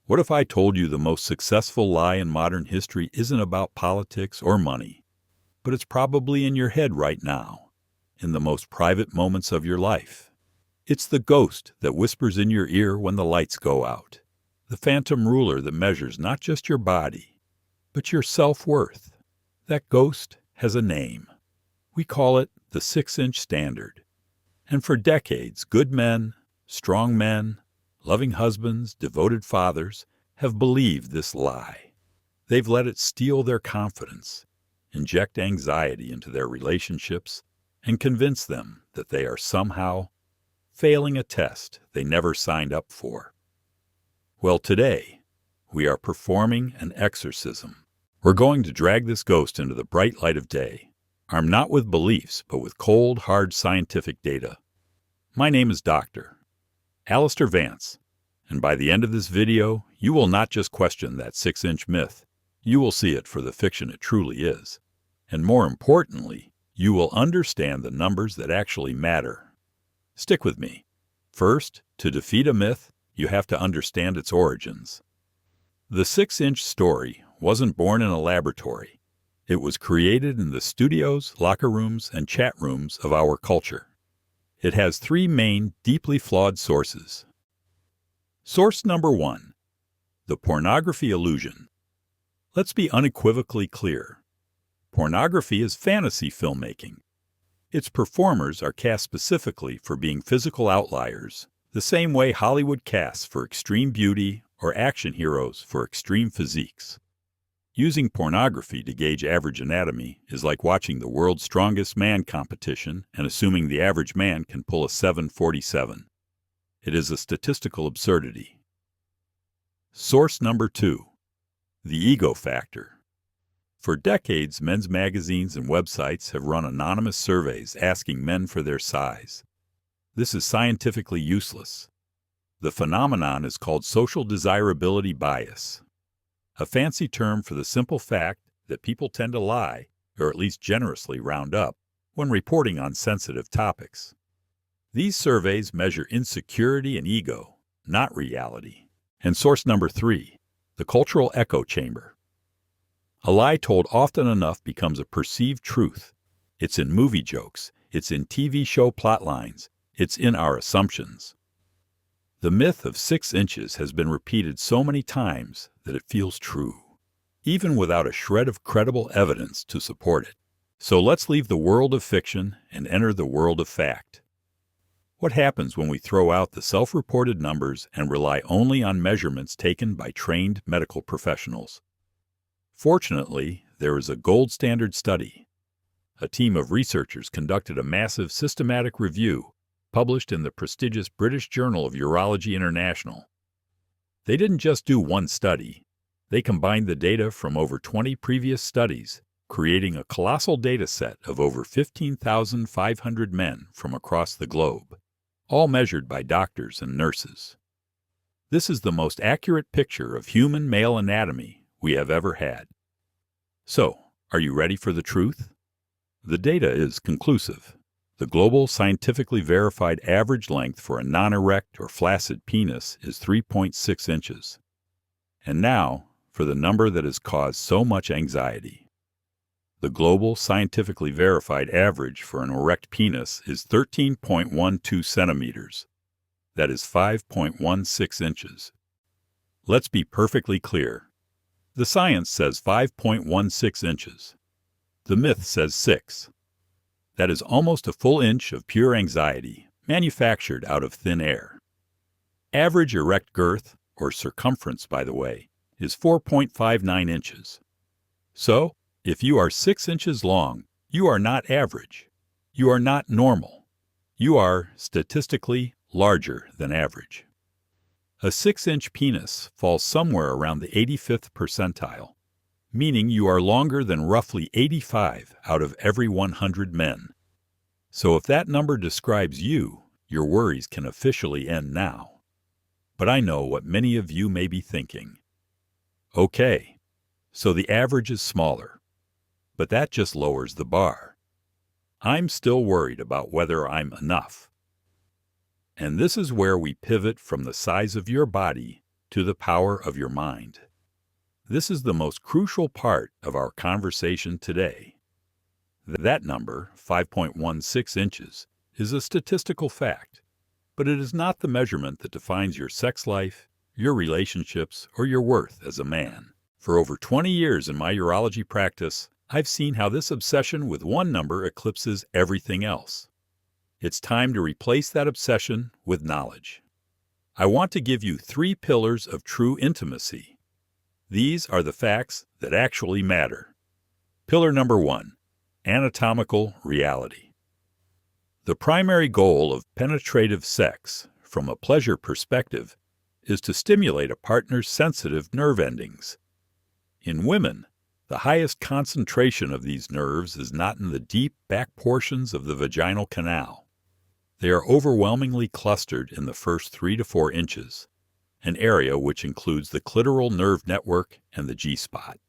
What if I told you the most successful lie in modern history isn't about politics or money, but it's probably in your head right now, in the most private moments of your life? It's the ghost that whispers in your ear when the lights go out, the phantom ruler that measures not just your body, but your self-worth. That ghost has a name. We call it the 6-inch standard. And for decades, good men, strong men, loving husbands, devoted fathers have believed this lie. They've let it steal their confidence, inject anxiety into their relationships, and convince them that they are somehow failing a test they never signed up for. Well, today, we are performing an exorcism. We're going to drag this ghost into the bright light of day, armed not with beliefs, but with cold, hard scientific data. My name is Dr. Alistair Vance, and by the end of this video, you will not just question that 6-inch myth, you will see it for the fiction it truly is. And more importantly, you will understand the numbers that actually matter. Stick with me. First, to defeat a myth, you have to understand its origins. The 6-inch story wasn't born in a laboratory. It was created in the studios, locker rooms, and chat rooms of our culture. It has three main, deeply flawed sources. Source number 1, the pornography illusion. Let's be unequivocally clear. Pornography is fantasy filmmaking. Its performers are cast specifically for being physical outliers, the same way Hollywood casts for extreme beauty or action heroes for extreme physiques. Using pornography to gauge average anatomy is like watching the world's strongest man competition and assuming the average man can pull a 747. It is a statistical absurdity. Source number 2, the ego factor. For decades, men's magazines and websites have run anonymous surveys asking men for their size. This is scientifically useless. The phenomenon is called social desirability bias, a fancy term for the simple fact that people tend to lie, or at least generously round up, when reporting on sensitive topics. These surveys measure insecurity and ego, not reality. And source number 3, the cultural echo chamber. A lie told often enough becomes a perceived truth. It's in movie jokes, it's in TV show plot lines, it's in our assumptions. The myth of 6 inches has been repeated so many times that it feels true, even without a shred of credible evidence to support it. So let's leave the world of fiction and enter the world of fact. What happens when we throw out the self-reported numbers and rely only on measurements taken by trained medical professionals? Fortunately, there is a gold standard study. A team of researchers conducted a massive systematic review published in the prestigious British Journal of Urology International. They didn't just do one study. They combined the data from over 20 previous studies, creating a colossal data set of over 15,500 men from across the globe, all measured by doctors and nurses. This is the most accurate picture of human male anatomy we have ever had. So, are you ready for the truth? The data is conclusive. The global scientifically verified average length for a non-erect or flaccid penis is 3.6 inches. And now, for the number that has caused so much anxiety. The global scientifically verified average for an erect penis is 13.12 centimeters. That is 5.16 inches. Let's be perfectly clear. The science says 5.16 inches. The myth says 6. That is almost a full inch of pure anxiety, manufactured out of thin air. Average erect girth, or circumference by the way, is 4.59 inches. So, if you are 6 inches long, you are not average. You are not normal. You are, statistically, larger than average. A 6-inch penis falls somewhere around the 85th percentile, meaning you are longer than roughly 85 out of every 100 men. So if that number describes you, your worries can officially end now. But I know what many of you may be thinking. Okay, so the average is smaller, but that just lowers the bar. I'm still worried about whether I'm enough. And this is where we pivot from the size of your body to the power of your mind. This is the most crucial part of our conversation today. That number, 5.16 inches, is a statistical fact, but it is not the measurement that defines your sex life, your relationships, or your worth as a man. For over 20 years in my urology practice, I've seen how this obsession with one number eclipses everything else. It's time to replace that obsession with knowledge. I want to give you 3 pillars of true intimacy. These are the facts that actually matter. Pillar number 1, anatomical reality. The primary goal of penetrative sex, from a pleasure perspective, is to stimulate a partner's sensitive nerve endings. In women, the highest concentration of these nerves is not in the deep back portions of the vaginal canal. They are overwhelmingly clustered in the first 3 to 4 inches, an area which includes the clitoral nerve network and the G-spot.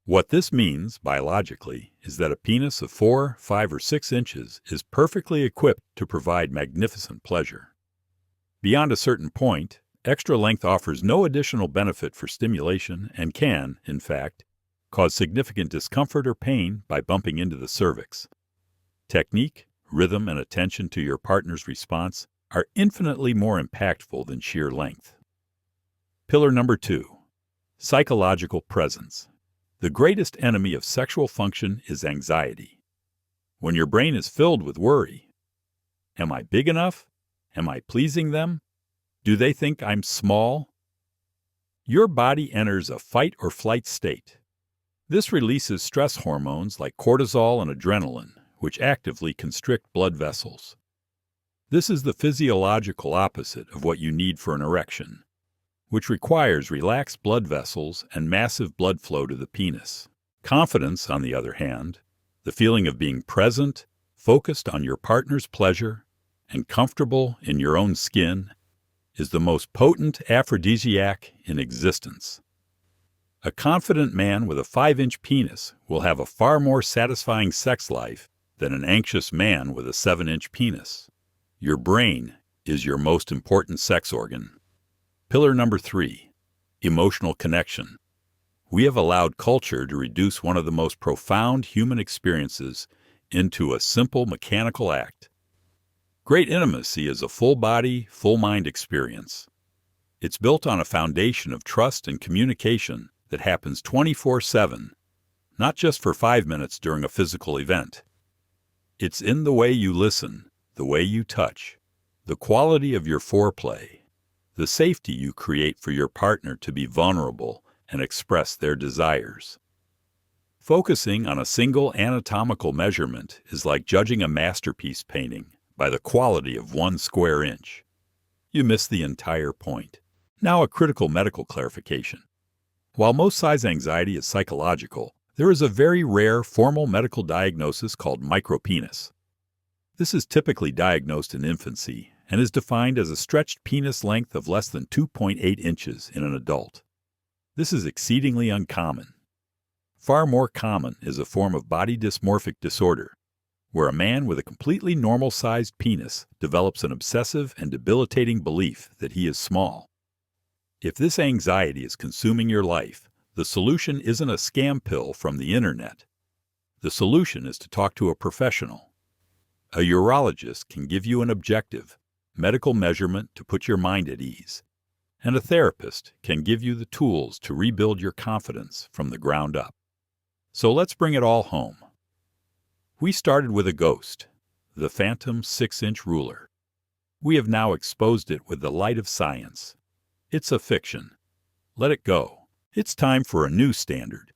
What this means, biologically, is that a penis of 4, 5, or 6 inches is perfectly equipped to provide magnificent pleasure. Beyond a certain point, extra length offers no additional benefit for stimulation and can, in fact, cause significant discomfort or pain by bumping into the cervix. Technique, rhythm, and attention to your partner's response are infinitely more impactful than sheer length. Pillar number 2, psychological presence. The greatest enemy of sexual function is anxiety. When your brain is filled with worry, am I big enough? Am I pleasing them? Do they think I'm small? Your body enters a fight or flight state. This releases stress hormones like cortisol and adrenaline, which actively constrict blood vessels. This is the physiological opposite of what you need for an erection, which requires relaxed blood vessels and massive blood flow to the penis. Confidence, on the other hand, the feeling of being present, focused on your partner's pleasure, and comfortable in your own skin, is the most potent aphrodisiac in existence. A confident man with a 5-inch penis will have a far more satisfying sex life than an anxious man with a 7-inch penis. Your brain is your most important sex organ. Pillar number 3, emotional connection. We have allowed culture to reduce one of the most profound human experiences into a simple mechanical act. Great intimacy is a full-body, full-mind experience. It's built on a foundation of trust and communication that happens 24/7, not just for 5 minutes during a physical event. It's in the way you listen, the way you touch, the quality of your foreplay, the safety you create for your partner to be vulnerable and express their desires. Focusing on a single anatomical measurement is like judging a masterpiece painting by the quality of 1 square inch. You miss the entire point. Now, a critical medical clarification. While most size anxiety is psychological, there is a very rare formal medical diagnosis called micropenis. This is typically diagnosed in infancy and is defined as a stretched penis length of less than 2.8 inches in an adult. This is exceedingly uncommon. Far more common is a form of body dysmorphic disorder, where a man with a completely normal-sized penis develops an obsessive and debilitating belief that he is small. If this anxiety is consuming your life, the solution isn't a scam pill from the internet. The solution is to talk to a professional. A urologist can give you an objective, medical measurement to put your mind at ease, and a therapist can give you the tools to rebuild your confidence from the ground up. So let's bring it all home. We started with a ghost, the phantom 6-inch ruler. We have now exposed it with the light of science. It's a fiction. Let it go. It's time for a new standard.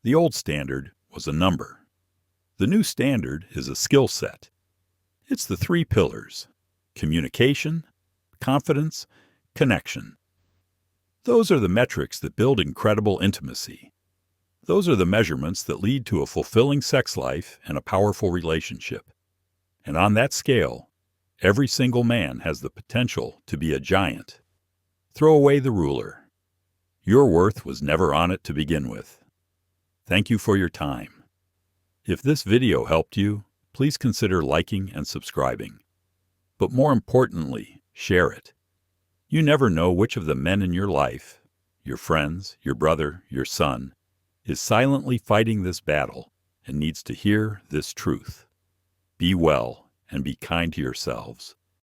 The old standard was a number. The new standard is a skill set. It's the 3 pillars: communication, confidence, connection. Those are the metrics that build incredible intimacy. Those are the measurements that lead to a fulfilling sex life and a powerful relationship. And on that scale, every single man has the potential to be a giant. Throw away the ruler. Your worth was never on it to begin with. Thank you for your time. If this video helped you, please consider liking and subscribing. But more importantly, share it. You never know which of the men in your life, your friends, your brother, your son, is silently fighting this battle and needs to hear this truth. Be well and be kind to yourselves.